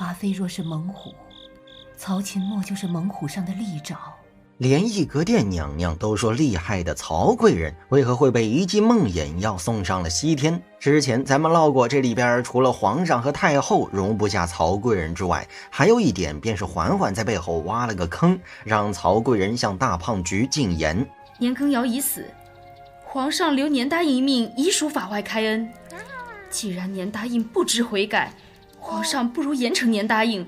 华妃若是猛虎，曹琴墨就是猛虎上的利爪。连义阁殿娘娘都说厉害的曹贵人，为何会被一剂梦魇药送上了西天？之前咱们唠过，这里边除了皇上和太后容不下曹贵人之外，还有一点便是嬛嬛在背后挖了个坑，让曹贵人向大胖菊进言。年羹尧已死，皇上留年答应一命，以属法外开恩。既然年答应不知悔改，皇上不如严惩年答应，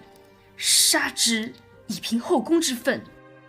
杀之以平后宫之愤。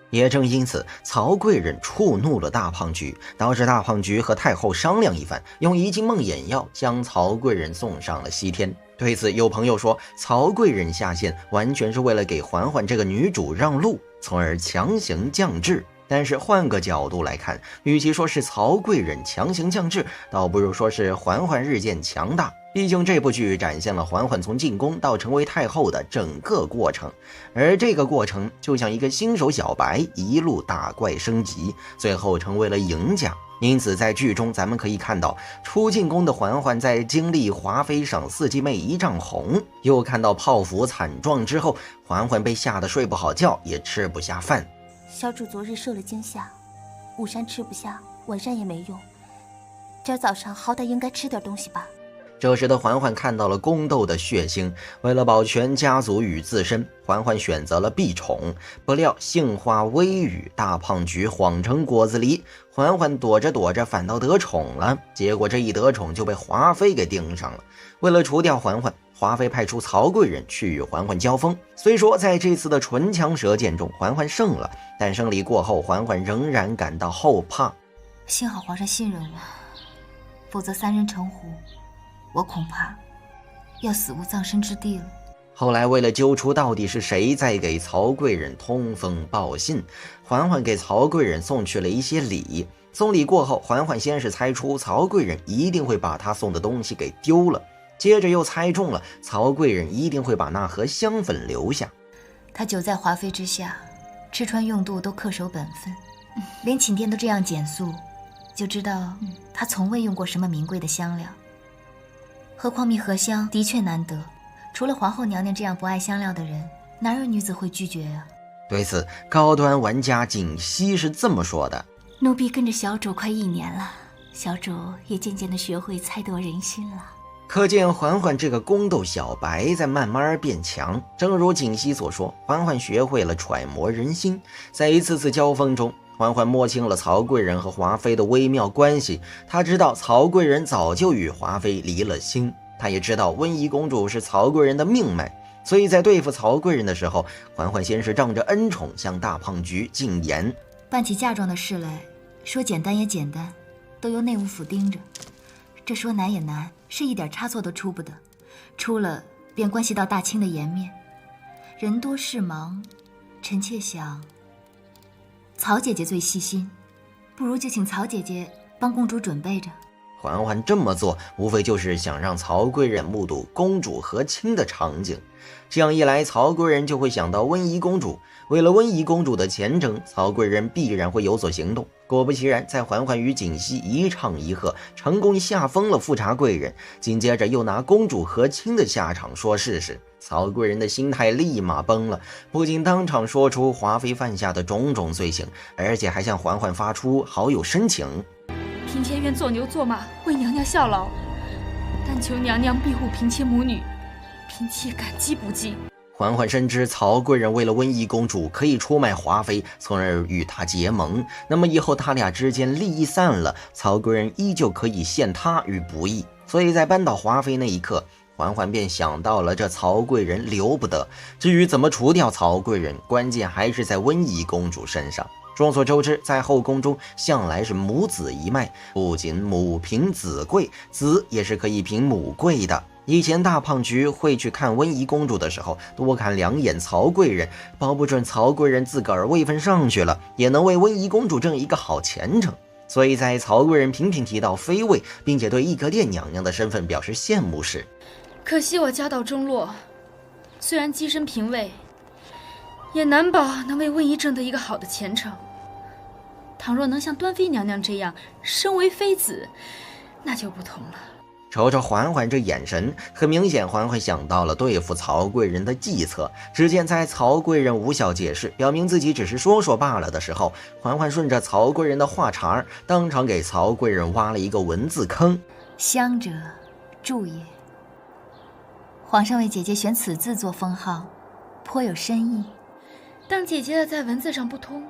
也正因此，曹贵人触怒了大胖菊，导致大胖菊和太后商量一番，用一剂梦魇药将曹贵人送上了西天。对此，有朋友说，曹贵人下线完全是为了给嬛嬛这个女主让路，从而强行降智。但是换个角度来看，与其说是曹贵人强行降智，倒不如说是嬛嬛日渐强大。毕竟这部剧展现了嬛嬛从进宫到成为太后的整个过程，而这个过程就像一个新手小白一路打怪升级，最后成为了赢家。因此在剧中咱们可以看到，初进宫的嬛嬛在经历华妃赏四季妹一丈红，又看到泡芙惨状之后，嬛嬛被吓得睡不好觉，也吃不下饭。小主昨日受了惊吓，午膳吃不下，晚膳也没用，今儿早上好歹应该吃点东西吧。这时的嬛嬛看到了宫斗的血腥，为了保全家族与自身，嬛嬛选择了避宠。不料杏花微雨，大胖菊晃成果子狸，嬛嬛躲着躲着反倒得宠了。结果这一得宠就被华妃给盯上了。为了除掉嬛嬛，华妃派出曹贵人去与嬛嬛交锋。虽说在这次的唇枪舌剑中嬛嬛胜了，但胜利过后，嬛嬛仍然感到后怕。幸好皇上信任我，否则三人成虎，我恐怕要死无葬身之地了。后来为了揪出到底是谁在给曹贵人通风报信，嬛嬛给曹贵人送去了一些礼。送礼过后，嬛嬛先是猜出曹贵人一定会把他送的东西给丢了，接着又猜中了曹贵人一定会把那盒香粉留下。他久在华妃之下，吃穿用度都恪守本分，连寝殿都这样简素，就知道他从未用过什么名贵的香料。何况蜜合香的确难得，除了皇后娘娘这样不爱香料的人，哪有女子会拒绝啊？对此，高端玩家锦溪是这么说的：奴婢跟着小主快1年了，小主也渐渐地学会猜度人心了。可见嬛嬛这个宫斗小白在慢慢变强。正如锦溪所说，嬛嬛学会了揣摩人心，在一次次交锋中，嬛嬛摸清了曹贵人和华妃的微妙关系。她知道曹贵人早就与华妃离了心，她也知道温宜公主是曹贵人的命脉，所以在对付曹贵人的时候，嬛嬛先是仗着恩宠向大胖菊进言。办起嫁妆的事来，说简单也简单，都由内务府盯着；这说难也难，是一点差错都出不得，出了便关系到大清的颜面。人多势忙，臣妾想曹姐姐最细心，不如就请曹姐姐帮公主准备着。嬛嬛这么做无非就是想让曹贵人目睹公主和亲的场景，这样一来，曹贵人就会想到温宜公主。为了温宜公主的前程，曹贵人必然会有所行动。果不其然，在嬛嬛与锦溪一唱一和，成功吓疯了富察贵人，紧接着又拿公主和亲的下场说事实，曹贵人的心态立马崩了，不仅当场说出华妃犯下的种种罪行，而且还向嬛嬛发出好友深情。嫔妾愿做牛做马，为娘娘效劳，但求娘娘庇护嫔妾母女，嫔妾感激不尽。嬛嬛深知曹贵人为了温宜公主可以出卖华妃，从而与她结盟，那么以后他俩之间利益散了，曹贵人依旧可以陷她于不义。所以在扳倒华妃那一刻，嬛嬛便想到了这曹贵人留不得。至于怎么除掉曹贵人，关键还是在温宜公主身上。众所周知，在后宫中向来是母子一脉，不仅母凭子贵，子也是可以凭母贵的。以前大胖菊会去看温宜公主的时候，多看2眼曹贵人，保不准曹贵人自个儿位分上去了，也能为温宜公主挣一个好前程。所以在曹贵人频频提到妃位，并且对义阁殿娘娘的身份表示羡慕时，可惜我家道中落，虽然跻身嫔位，也难保能为温宜挣得一个好的前程。倘若能像端妃娘娘这样身为妃子，那就不同了。瞅瞅嬛嬛这眼神，很明显嬛嬛想到了对付曹贵人的计策。只见在曹贵人无效解释，表明自己只是说说罢了的时候，嬛嬛顺着曹贵人的话茬当场给曹贵人挖了一个文字坑。香者，助也。皇上为姐姐选此字做封号，颇有深意。但姐姐的在文字上不通，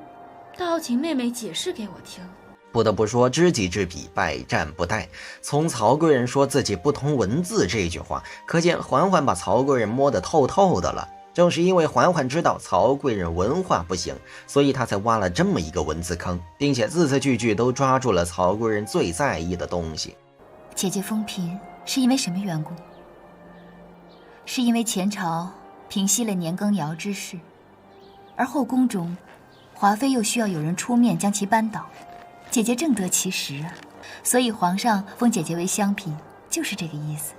倒要请妹妹解释给我听。不得不说，知己知彼，百战不殆。从曹贵人说自己不通文字这句话，可见嬛嬛把曹贵人摸得透透的了。正是因为嬛嬛知道曹贵人文化不行，所以她才挖了这么一个文字坑，并且字字句句都抓住了曹贵人最在意的东西。姐姐封嫔是因为什么缘故？是因为前朝平息了年羹尧之事，而后宫中华妃又需要有人出面将其扳倒，姐姐正得其时啊，所以皇上封姐姐为香嫔，就是这个意思。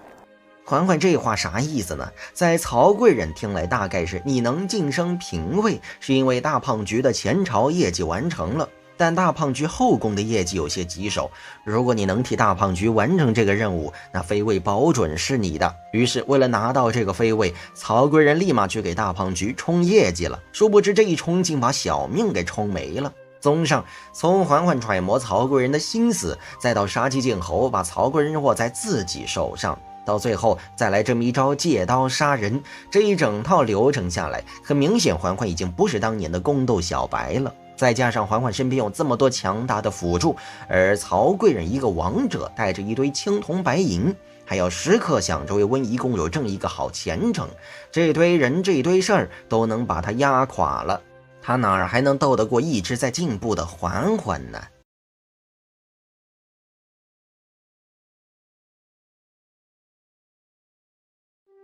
嬛嬛这话啥意思呢？在曹贵人听来，大概是你能晋升嫔位，是因为大胖菊的前朝业绩完成了，但大胖菊后宫的业绩有些棘手，如果你能替大胖菊完成这个任务，那妃位保准是你的。于是为了拿到这个妃位，曹贵人立马去给大胖菊冲业绩了，殊不知这一冲竟把小命给冲没了。综上，从嬛嬛揣摩曹贵人的心思，再到杀鸡儆猴，把曹贵人握在自己手上，到最后再来这么一招借刀杀人，这一整套流程下来，很明显嬛嬛已经不是当年的宫斗小白了。再加上嬛嬛身边有这么多强大的辅助，而曹贵人一个王者带着一堆青铜白银，还要时刻想着为温宜宫有这么一个好前程，这堆人这堆事儿都能把他压垮了，他哪儿还能斗得过一直在进步的嬛嬛呢？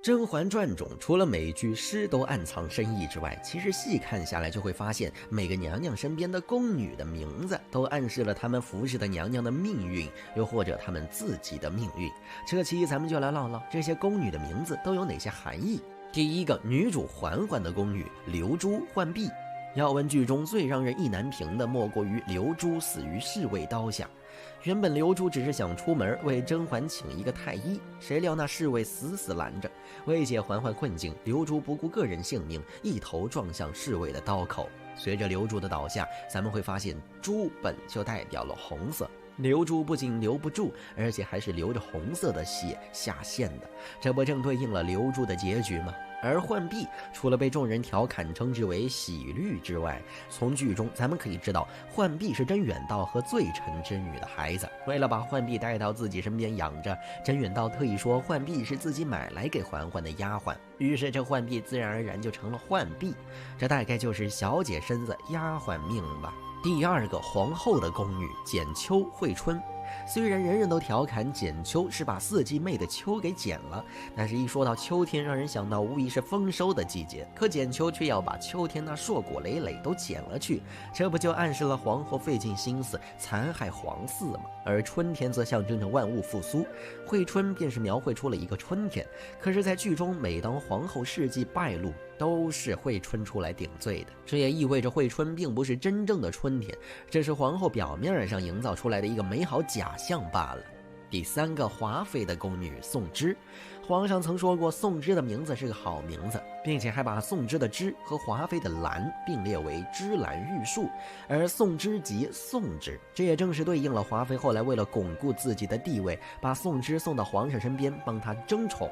《甄嬛传》中除了每句诗都暗藏深意之外，其实细看下来就会发现，每个娘娘身边的宫女的名字都暗示了她们服侍的娘娘的命运，又或者她们自己的命运。这期咱们就来唠唠这些宫女的名字都有哪些含义。第一个，女主嬛嬛的宫女刘珠浣碧。要问剧中最让人意难平的，莫过于刘珠死于侍卫刀下。原本刘珠只是想出门为甄嬛请一个太医，谁料那侍卫死死拦着。为解嬛嬛困境，刘珠不顾个人性命，一头撞向侍卫的刀口。随着刘珠的倒下，咱们会发现珠本就代表了红色，刘珠不仅留不住，而且还是流着红色的血下线的，这不正对应了刘珠的结局吗？而浣碧除了被众人调侃称之为喜绿之外，从剧中咱们可以知道，浣碧是甄远道和罪臣之女的孩子。为了把浣碧带到自己身边养着，甄远道特意说浣碧是自己买来给嬛嬛的丫鬟，于是这浣碧自然而然就成了浣碧，这大概就是小姐身子丫鬟命吧。第二个，皇后的宫女简秋惠春。虽然人人都调侃简秋是把四季妹的秋给剪了，但是一说到秋天，让人想到无疑是丰收的季节，可简秋却要把秋天那硕果累累都剪了去，这不就暗示了皇后费尽心思残害皇嗣吗？而春天则象征着万物复苏，惠春便是描绘出了一个春天。可是在剧中，每当皇后事迹败露，都是惠春出来顶罪的，这也意味着惠春并不是真正的春天，这是皇后表面上营造出来的一个美好假象罢了。第三个，华妃的宫女宋芝。皇上曾说过宋芝的名字是个好名字，并且还把宋芝的芝和华妃的兰并列为芝兰玉树，而宋芝即宋芝，这也正是对应了华妃后来为了巩固自己的地位，把宋芝送到皇上身边帮他争宠。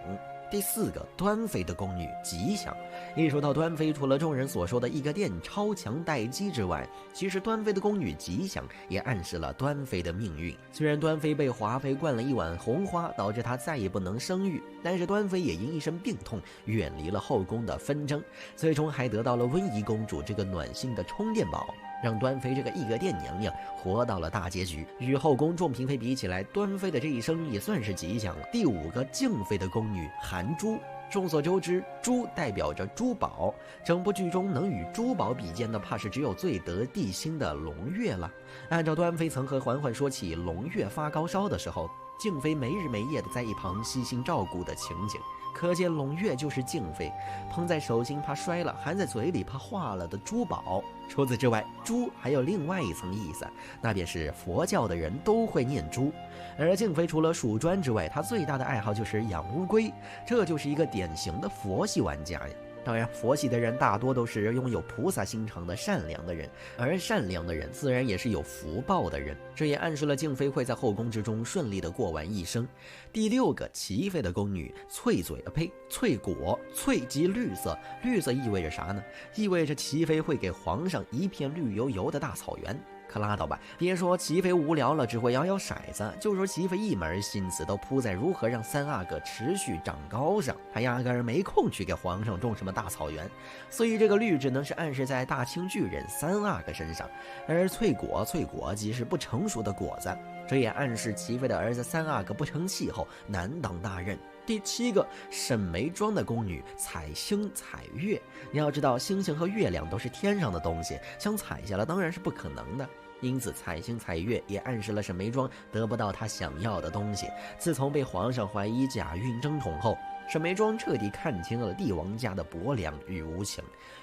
第四个，端妃的宫女吉祥。一说到端妃，除了众人所说的一个殿超强待机之外，其实端妃的宫女吉祥也暗示了端妃的命运。虽然端妃被华妃灌了一碗红花，导致她再也不能生育，但是端妃也因一身病痛远离了后宫的纷争，最终还得到了温宜公主这个暖心的充电宝，让端妃这个一个殿娘娘活到了大结局。与后宫众嫔妃比起来，端妃的这一生也算是吉祥了。第五个，静妃的宫女韩珠。众所周知，珠代表着珠宝，整部剧中能与珠宝比肩的，怕是只有最得地心的胧月了。按照端妃曾和嬛嬛说起胧月发高烧的时候，静妃没日没夜的在一旁悉心照顾的情景。可见胧月就是静妃，捧在手心怕摔了，含在嘴里怕化了的珠宝。除此之外，珠还有另外一层意思，那便是佛教的人都会念珠。而静妃除了数砖之外，她最大的爱好就是养乌龟，这就是一个典型的佛系玩家呀。当然，佛系的人大多都是拥有菩萨心肠的善良的人，而善良的人自然也是有福报的人。这也暗示了静妃会在后宫之中顺利的过完一生。第6个，齐妃的宫女翠嘴翠果，翠即绿色，绿色意味着啥呢？意味着齐妃会给皇上一片绿油油的大草原。可拉倒吧，别说齐妃无聊了只会摇摇骰子，就说齐妃一门心思都扑在如何让三阿哥持续长高上，她压根儿没空去给皇上种什么大草原。所以这个绿只能是暗示在大清巨人三阿哥身上，而翠果即是不成熟的果子，这也暗示齐妃的儿子三阿哥不成气候，难当大任。第7个，沈眉庄的宫女采星采月。你要知道，星星和月亮都是天上的东西，想采下来当然是不可能的。因此，采星采月也暗示了沈眉庄得不到她想要的东西。自从被皇上怀疑假孕争宠后，沈眉庄彻底看清了帝王家的薄凉与无情。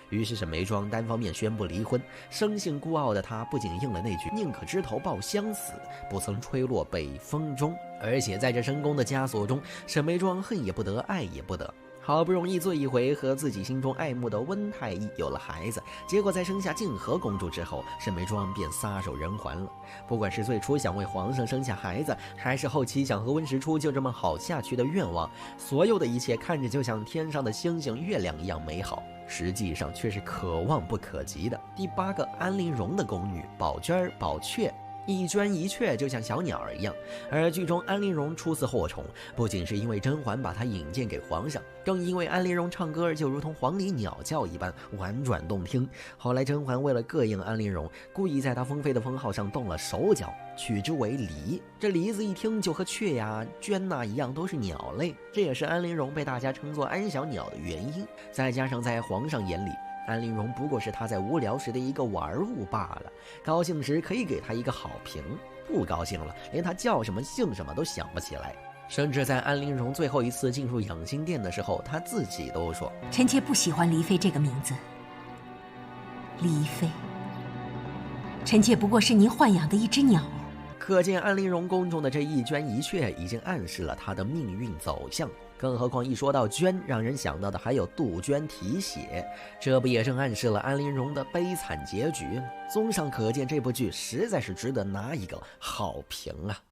于是沈眉庄单方面宣布离婚。生性孤傲的她不仅应了那句宁可枝头抱香死，不曾吹落北风中，而且在这深宫的枷锁中，沈眉庄恨也不得，爱也不得。好不容易做一回和自己心中爱慕的温太医有了孩子，结果在生下静和公主之后，沈眉庄便撒手人寰了。不管是最初想为皇上生下孩子，还是后期想和温实初就这么好下去的愿望，所有的一切看着就像天上的星星月亮一样美好，实际上却是可望不可及的。第8个，安陵容的宫女宝娟、宝雀。一娟一雀就像小鸟儿一样，而剧中安陵容初次获宠，不仅是因为甄嬛把她引荐给皇上，更因为安陵容唱歌就如同黄鹂鸟叫一般婉转动听。后来甄嬛为了膈应安陵容，故意在她封妃的封号上动了手脚，取之为梨。这梨字一听就和雀呀、娟呐一样都是鸟类，这也是安陵容被大家称作安小鸟的原因。再加上在皇上眼里，安陵容不过是他在无聊时的一个玩物罢了，高兴时可以给他一个好评，不高兴了连他叫什么姓什么都想不起来。甚至在安陵容最后一次进入养心殿的时候，他自己都说：“臣妾不喜欢黎妃这个名字。黎妃，臣妾不过是您豢养的一只鸟。”可见安陵容宫中的这一娟一雀已经暗示了她的命运走向。更何况一说到娟，让人想到的还有杜鹃啼血，这不也正暗示了安陵容的悲惨结局？综上可见，这部剧实在是值得拿一个好评啊！